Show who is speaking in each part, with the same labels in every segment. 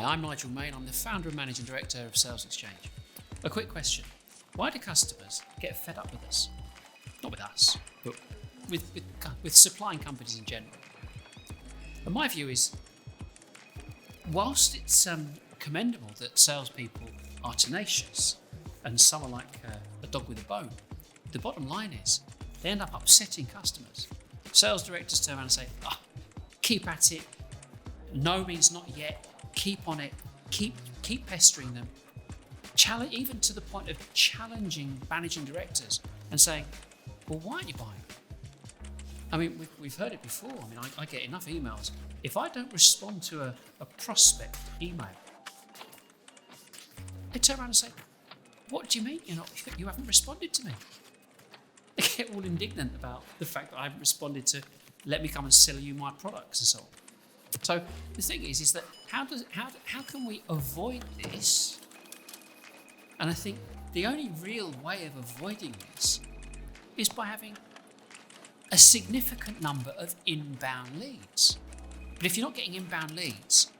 Speaker 1: I'm Nigel Main. I'm the founder and managing director of Sales Exchange. A quick question. Why do customers get fed up with us? Not with us, but with supplying companies in general. And my view is, whilst it's commendable that salespeople are tenacious and some are like a dog with a bone, the bottom line is they end up upsetting customers. Sales directors turn around and say, keep at it, no means not yet, keep on it, keep pestering them, challenge, even to the point of challenging managing directors and saying, well, why aren't you buying? I mean, we've heard it before. I mean, I get enough emails. If I don't respond to a prospect email, they turn around and say, what do you mean you haven't responded to me? They get all indignant about the fact that I haven't responded to let me come and sell you my products and so on. So the thing is that how can we avoid this? And I think the only real way of avoiding this is by having a significant number of inbound leads. But if you're not getting inbound leads,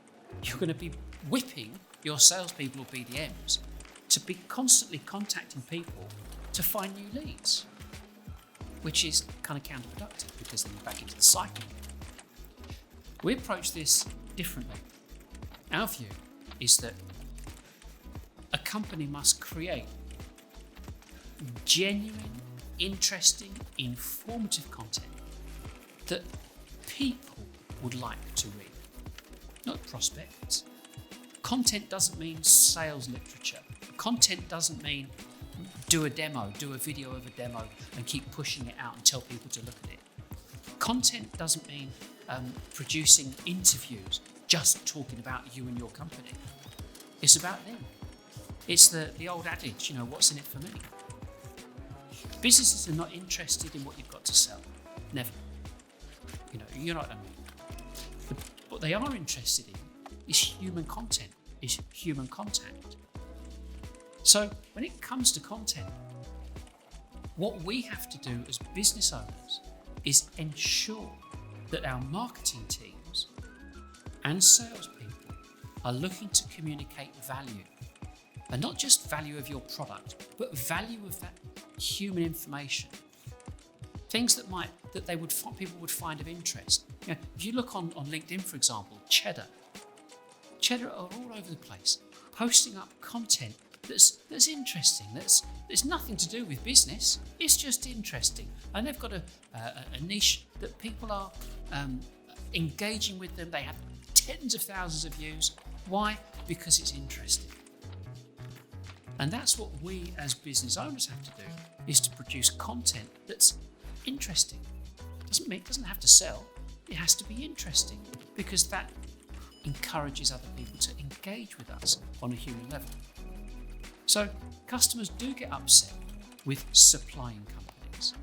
Speaker 1: you're going to be whipping your salespeople or BDMs to be constantly contacting people to find new leads, which is kind of counterproductive because then you're back into the cycle. We approach this differently. Our view is that a company must create genuine, interesting, informative content that people would like to read, not prospects. Content doesn't mean sales literature. Content doesn't mean do a video of a demo and keep pushing it out and tell people to look at it. Content doesn't mean producing interviews just talking about you and your company. It's about them. It's the old adage, what's in it for me? Businesses are not interested in what you've got to sell. Never. You know what I mean. But what they are interested in is human content, is human contact. So when it comes to content, what we have to do as business owners is ensure that our marketing teams and salespeople are looking to communicate value. And not just value of your product, but value of that human information. Things that people would find of interest. If you look on LinkedIn, for example, Cheddar are all over the place, posting up content that's interesting. There's nothing to do with business. It's just interesting, and they've got a niche that people are engaging with them. They have tens of thousands of views. Why? Because it's interesting. And that's what we as business owners have to do, is to produce content that's interesting. It doesn't have to sell, it has to be interesting, because that encourages other people to engage with us on a human level. So customers do get upset with supplying companies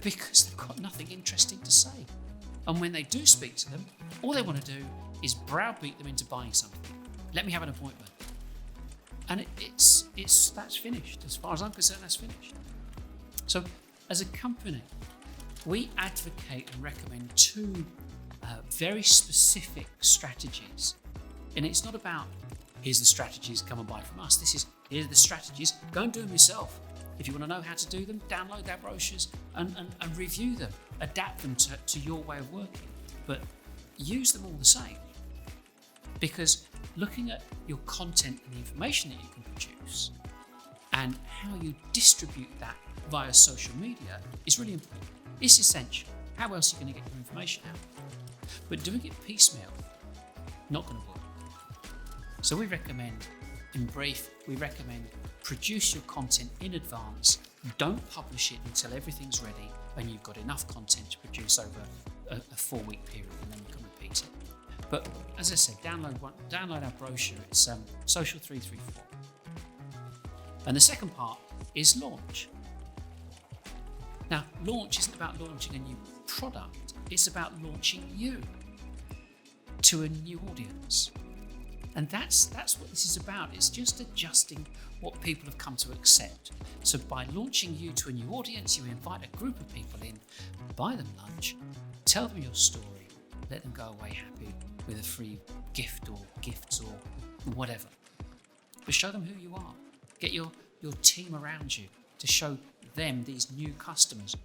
Speaker 1: because they've got nothing interesting to say. And when they do speak to them, all they want to do is browbeat them into buying something. Let me have an appointment. And that's finished. As far as I'm concerned, that's finished. So as a company, we advocate and recommend two very specific strategies. And it's not about, here's the strategies, come and buy from us. Here's the strategies, go and do them yourself. If you want to know how to do them, download our brochures and review them, adapt them to your way of working. But use them all the same. Because looking at your content and the information that you can produce and how you distribute that via social media is really important. It's essential. How else are you going to get your information out? But doing it piecemeal, not going to work. So we recommend, in brief, produce your content in advance. Don't publish it until everything's ready and you've got enough content to produce over a 4-week period, and then you can repeat it. But as I said, download our brochure. It's Social 334. And the second part is launch. Now, launch isn't about launching a new product. It's about launching you to a new audience. And that's what this is about. It's just adjusting what people have come to accept. So by launching you to a new audience, you invite a group of people in, buy them lunch, tell them your story, let them go away happy with a free gift or gifts or whatever. But show them who you are. Get your team around you to show them, these new customers,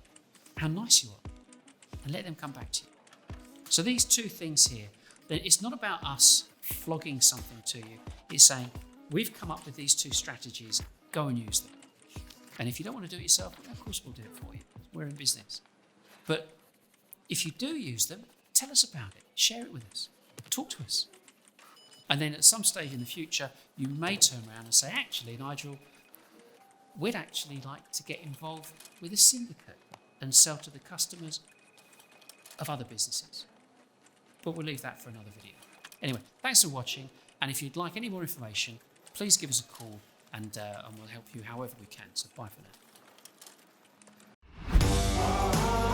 Speaker 1: how nice you are, and let them come back to you. So these two things here, it's not about us flogging something to you. It's saying, we've come up with these two strategies, go and use them. And if you don't want to do it yourself, of course we'll do it for you. We're in business. But if you do use them, tell us about it. Share it with us. Talk to us. And then at some stage in the future, you may turn around and say, actually, Nigel, we'd actually like to get involved with a syndicate and sell to the customers of other businesses. But we'll leave that for another video. Anyway, thanks for watching. And if you'd like any more information, please give us a call and we'll help you however we can. So bye for now.